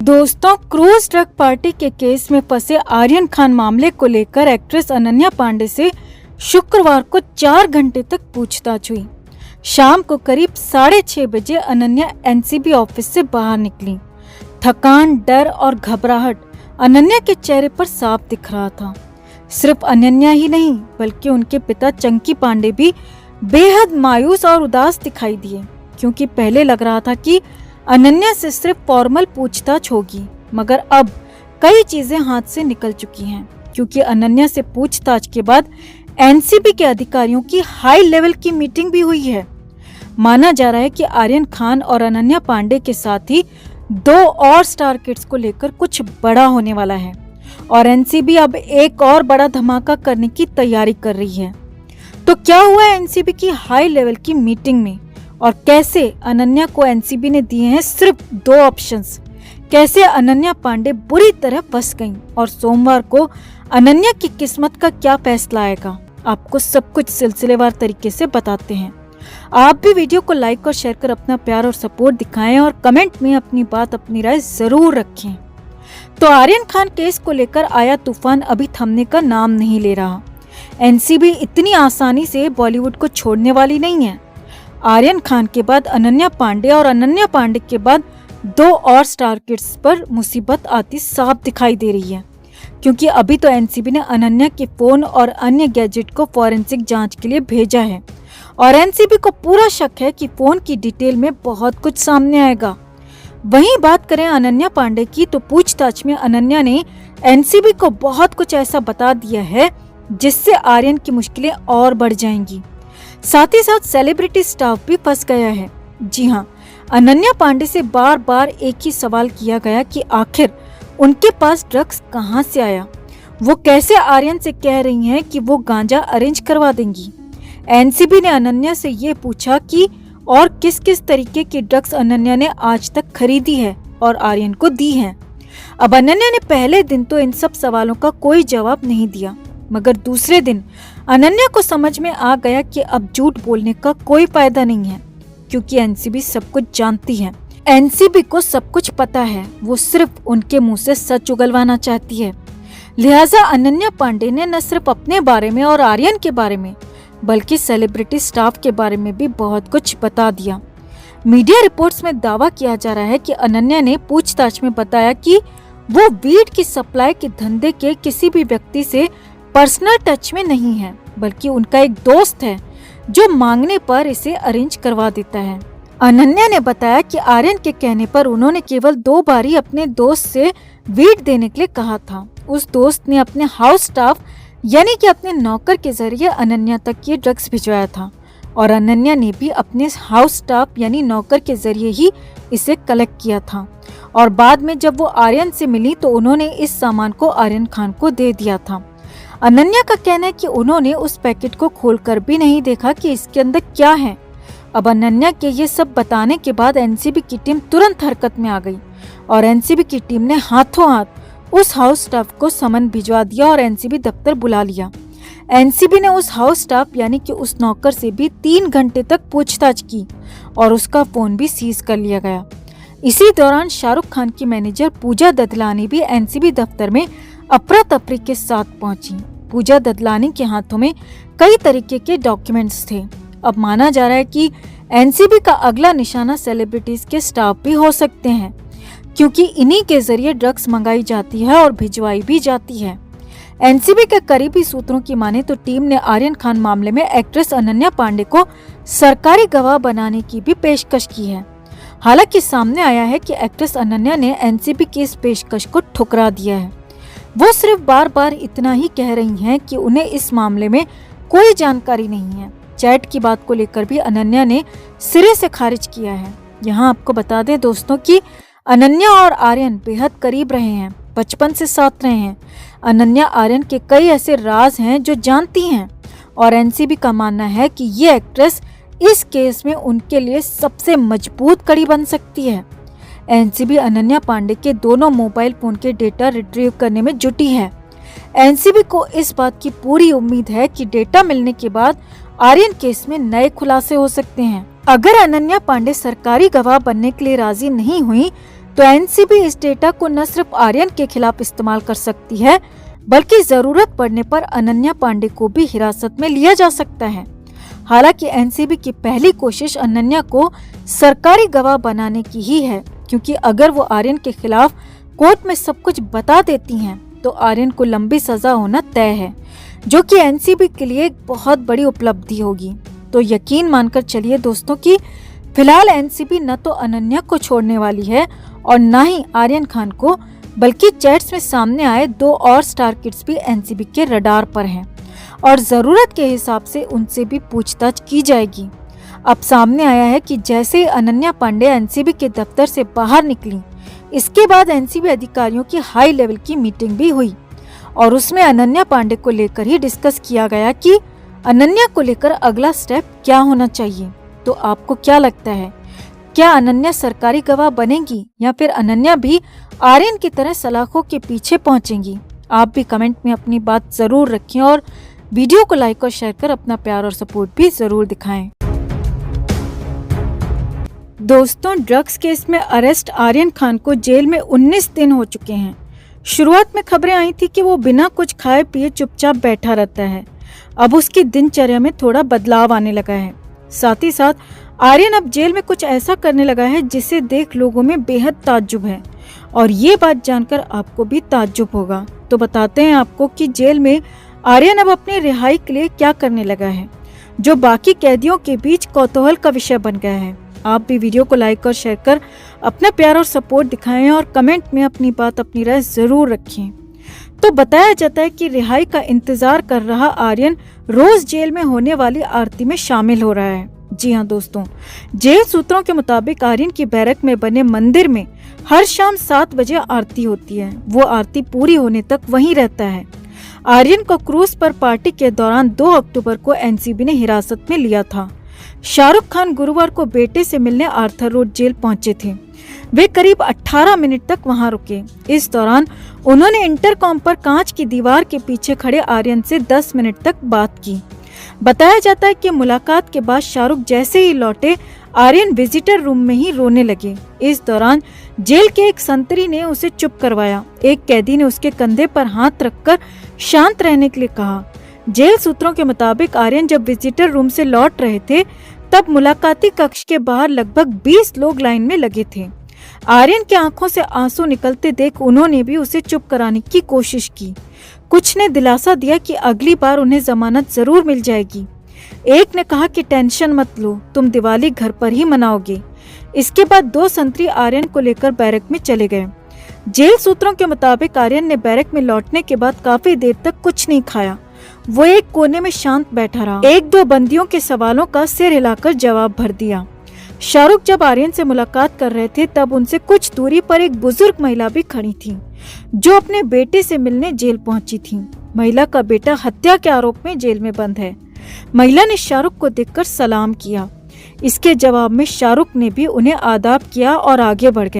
दोस्तों, cruise drug party के case में फंसे आर्यन खान मामले को लेकर एक्ट्रेस अनन्या पांडे से शुक्रवार को 4 घंटे तक पूछताछ हुई। शाम को करीब 6:30 बजे अनन्या एनसीबी ऑफिस से बाहर निकली। थकान, डर और घबराहट अनन्या के चेहरे पर साफ दिख रहा था। सिर्फ अनन्या ही नहीं, बल्कि उनके पिता चंकी पांडे भी बेहद मायूस और उदास दिखाई दिए, क्योंकि पहले लग रहा था कि अनन्या से सिर्फ फॉर्मल पूछताछ होगी, मगर अब कई चीजें हाथ से निकल चुकी हैं, क्योंकि अनन्या से पूछताछ के बाद एनसीबी के अधिकारियों की हाई लेवल की मीटिंग भी हुई है। माना जा रहा है कि आर्यन खान और अनन्या पांडे के साथ ही 2 और स्टार किड्स को लेकर कुछ बड़ा होने वाला है और एनसीबी अब एक और बड़ा धमाका करने की तैयारी कर रही है। तो क्या हुआ एनसीबी की हाई लेवल की मीटिंग में और कैसे अनन्या को एनसीबी ने दिए हैं सिर्फ 2 ऑप्शंस? कैसे अनन्या पांडे बुरी तरह फंस गईं और सोमवार को अनन्या की किस्मत का क्या फैसला आएगा, आपको सब कुछ सिलसिलेवार तरीके से बताते हैं। आप भी वीडियो को लाइक और शेयर कर अपना प्यार और सपोर्ट दिखाएं और कमेंट में अपनी बात, अपनी राय जरूर रखें। तो आर्यन खान केस को लेकर आया तूफान अभी थमने का नाम नहीं ले रहा। एनसीबी इतनी आसानी से बॉलीवुड को छोड़ने वाली नहीं है। आर्यन खान के बाद अनन्या पांडे और अनन्या पांडे के बाद 2 और स्टार किड्स पर मुसीबत आती साफ दिखाई दे रही है, क्योंकि अभी तो एनसीबी ने अनन्या के फोन और अन्य गैजेट को फॉरेंसिक जांच के लिए भेजा है और एनसीबी को पूरा शक है कि फोन की डिटेल में बहुत कुछ सामने आएगा। वहीं बात करें अनन्या पांडे की, तो पूछताछ में अनन्या ने एनसीबी को बहुत कुछ ऐसा बता दिया है जिससे आर्यन की मुश्किलें और बढ़ जाएंगी। साथ ही साथ सेलिब्रिटी स्टाफ भी फंस गया है। जी हाँ, अनन्या पांडे से बार बार एक ही सवाल किया गया कि आखिर उनके पास ड्रग्स कहाँ से आया। वो कैसे आर्यन से कह रही हैं कि वो गांजा अरेंज करवा देंगी। एनसीबी ने अनन्या से ये पूछा कि और किस किस तरीके की ड्रग्स अनन्या ने आज तक खरीदी है और आर्यन को दी है। अब अनन्या ने पहले दिन तो इन सब सवालों का कोई जवाब नहीं दिया, मगर दूसरे दिन अनन्या को समझ में आ गया कि अब झूठ बोलने का कोई फायदा नहीं है, क्योंकि एनसीबी सब कुछ जानती है। एनसीबी को सब कुछ पता है, वो सिर्फ उनके मुंह से सच उगलवाना चाहती है। लिहाजा अनन्या पांडे ने न सिर्फ अपने बारे में और आर्यन के बारे में, बल्कि सेलिब्रिटी स्टाफ के बारे में भी बहुत कुछ बता दिया। मीडिया रिपोर्ट्स में दावा किया जा रहा है कि अनन्या ने पूछताछ में बताया कि वो वीड की सप्लाई के धंधे के किसी भी व्यक्ति से पर्सनल टच में नहीं है, बल्कि उनका एक दोस्त है जो मांगने पर इसे अरेंज करवा देता है। अनन्या ने बताया कि आर्यन के कहने पर उन्होंने केवल 2 बार ही अपने दोस्त से वीड देने के लिए कहा था। उस दोस्त ने अपने हाउस स्टाफ यानी कि अपने नौकर के जरिए अनन्या तक ये ड्रग्स भिजवाया था और अनन्या ने भी अपने हाउस स्टाफ यानी नौकर के जरिए ही इसे कलेक्ट किया था और बाद में जब वो आर्यन से मिली तो उन्होंने इस सामान को आर्यन खान को दे दिया था। अनन्या का कहना है कि उन्होंने उस पैकेट को खोलकर भी नहीं देखा कि इसके अंदर क्या है। अब अनन्या के ये सब बताने के बाद एनसीबी की टीम तुरंत हरकत में आ गई और एनसीबी की टीम ने हाथों हाथ उस हाउस स्टाफ को समन भिजवा दिया और एनसीबी दफ्तर बुला लिया। एनसीबी ने उस हाउस स्टाफ यानी कि उस नौकर से भी 3 घंटे तक पूछताछ की और उसका फोन भी सीज कर लिया गया। इसी दौरान शाहरुख खान की मैनेजर पूजा ददलानी भी एनसीबी दफ्तर में अफरा तफरी के साथ पहुंची। पूजा ददलानी के हाथों में कई तरीके के डॉक्यूमेंट्स थे। अब माना जा रहा है कि एनसीबी का अगला निशाना सेलिब्रिटीज के स्टाफ भी हो सकते हैं, क्योंकि इन्हीं के जरिए ड्रग्स मंगाई जाती है और भिजवाई भी जाती है। एनसीबी के करीबी सूत्रों की माने तो टीम ने आर्यन खान मामले में एक्ट्रेस अनन्या पांडे को सरकारी गवाह बनाने की भी पेशकश की है। हालांकि सामने आया है कि एक्ट्रेस अनन्या ने एनसीबी की इस पेशकश को ठुकरा दिया है। वो सिर्फ बार बार इतना ही कह रही हैं कि उन्हें इस मामले में कोई जानकारी नहीं है। चैट की बात को लेकर भी अनन्या ने सिरे से खारिज किया है। यहाँ आपको बता दें दोस्तों कि अनन्या और आर्यन बेहद करीब रहे हैं, बचपन से साथ रहे हैं। अनन्या आर्यन के कई ऐसे राज हैं जो जानती हैं और एनसीबी का मानना है कि ये एक्ट्रेस इस केस में उनके लिए सबसे मजबूत कड़ी बन सकती है। एनसीबी अनन्या पांडे के दोनों मोबाइल फोन के डेटा रिट्रीव करने में जुटी है। एनसीबी को इस बात की पूरी उम्मीद है कि डेटा मिलने के बाद आर्यन केस में नए खुलासे हो सकते हैं। अगर अनन्या पांडे सरकारी गवाह बनने के लिए राजी नहीं हुई तो एनसीबी इस डेटा को न सिर्फ आर्यन के खिलाफ इस्तेमाल कर सकती है, बल्कि जरूरत पड़ने पर अनन्या पांडे को भी हिरासत में लिया जा सकता है। हालांकि एनसीबी की पहली कोशिश अनन्या को सरकारी गवाह बनाने की ही है, क्योंकि अगर वो आर्यन के खिलाफ कोर्ट में सब कुछ बता देती हैं, तो आर्यन को लंबी सजा होना तय है, जो कि एनसीबी के लिए एक बहुत बड़ी उपलब्धि होगी। तो यकीन मानकर चलिए दोस्तों कि फिलहाल एनसीबी न तो अनन्या को छोड़ने वाली है और न ही आर्यन खान को, बल्कि चैट्स में सामने आए 2 और स्टार किड्स भी एनसीबी के रडार पर हैं और जरूरत के हिसाब से उनसे भी पूछताछ की जाएगी। अब सामने आया है कि जैसे ही अनन्या पांडे एनसीबी के दफ्तर से बाहर निकली, इसके बाद एनसीबी अधिकारियों की हाई लेवल की मीटिंग भी हुई और उसमें अनन्या पांडे को लेकर ही डिस्कस किया गया कि अनन्या को लेकर अगला स्टेप क्या होना चाहिए। तो आपको क्या लगता है, क्या अनन्या सरकारी गवाह बनेगी या फिर अनन्या भी आर्यन की तरह सलाखों के पीछे पहुंचेंगी? आप भी कमेंट में अपनी बात जरूर रखें और वीडियो को लाइक और शेयर कर अपना प्यार और सपोर्ट भी जरूर दिखाएं। दोस्तों, ड्रग्स केस में अरेस्ट आर्यन खान को जेल में 19 दिन हो चुके हैं। शुरुआत में खबरें आई थी कि वो बिना कुछ खाए पिए चुपचाप बैठा रहता है। अब उसकी दिनचर्या में थोड़ा बदलाव आने लगा है। साथ ही साथ आर्यन अब जेल में कुछ ऐसा करने लगा है जिसे देख लोगों में बेहद ताज्जुब है और ये बात जानकर आपको भी ताज्जुब होगा। तो बताते हैं आपको कि जेल में आर्यन अब अपनी रिहाई के लिए क्या करने लगा है, जो बाकी कैदियों के बीच कौतूहल का विषय बन गया है। आप भी वीडियो को लाइक और शेयर कर अपना प्यार और सपोर्ट दिखाएं और कमेंट में अपनी बात अपनी राय जरूर रखें। तो बताया जाता है कि रिहाई का इंतजार कर रहा आर्यन रोज जेल में होने वाली आरती में शामिल हो रहा है। जी हाँ दोस्तों, जेल सूत्रों के मुताबिक आर्यन की बैरक में बने मंदिर में हर शाम 7 बजे आरती होती है। वो आरती पूरी होने तक वहीं रहता है। आर्यन को क्रूज पर पार्टी के दौरान 2 अक्टूबर को एनसीबी ने हिरासत में लिया था। शाहरुख खान गुरुवार को बेटे से मिलने आर्थर रोड जेल पहुंचे थे। वे करीब 18 मिनट तक वहां रुके। इस दौरान उन्होंने इंटरकॉम पर कांच की दीवार के पीछे खड़े आर्यन से 10 मिनट तक बात की। बताया जाता है कि मुलाकात के बाद शाहरुख जैसे ही लौटे, आर्यन विजिटर रूम में ही रोने लगे। इस दौरान जेल के एक संतरी ने उसे चुप करवाया। एक कैदी ने उसके कंधे पर हाथ रखकर शांत रहने के लिए कहा। जेल सूत्रों के मुताबिक आर्यन जब विजिटर रूम से लौट रहे थे, तब मुलाकाती कक्ष के बाहर लगभग 20 लोग लाइन में लगे थे। आर्यन की आंखों से आंसू निकलते देख उन्होंने भी उसे चुप कराने की कोशिश की। कुछ ने दिलासा दिया कि अगली बार उन्हें जमानत जरूर मिल जाएगी। एक ने कहा कि टेंशन मत लो, तुम दिवाली घर पर ही मनाओगे। इसके बाद 2 संतरी आर्यन को लेकर बैरक में चले गए। जेल सूत्रों के मुताबिक आर्यन ने बैरक में लौटने के बाद काफी देर तक कुछ नहीं खाया। वो एक कोने में शांत बैठा रहा। 1-2 बंदियों के सवालों का सिर हिलाकर जवाब भर दिया। शाहरुख जब आर्यन से मुलाकात कर रहे थे, तब उनसे कुछ दूरी पर एक बुजुर्ग महिला भी खड़ी थी, जो अपने बेटे से मिलने जेल पहुंची थी। महिला का बेटा हत्या के आरोप में जेल में बंद है। महिला ने शाहरुख को देखकर सलाम किया। इसके जवाब में शाहरुख ने भी उन्हें आदाब किया और आगे बढ़ गए।